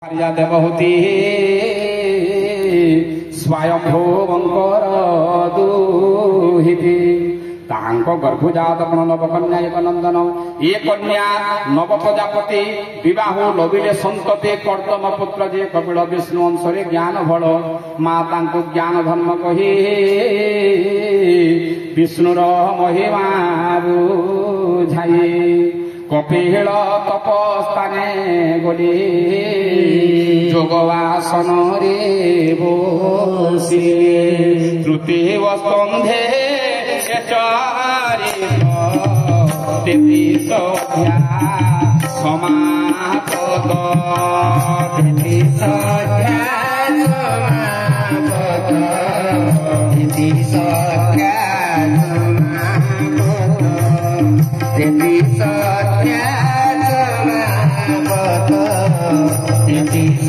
भार्या देवहूति स्वयंभुवंकर दुहिति गर्भजात नवकन्या एक नंदन ये कन्या नव प्रजापति विवाह लभिले संतति कर्दम पुत्र जे कपिल विष्णु अंशरे ज्ञान भल माँ ज्ञान धर्म कही विष्णुर महिमा बुझाई कपिल तपस्थाने गली जोगवासन रे बसी तृतीय स्कंधे तेतीस समापद तेतीस तेतीस तेतीस तेतीस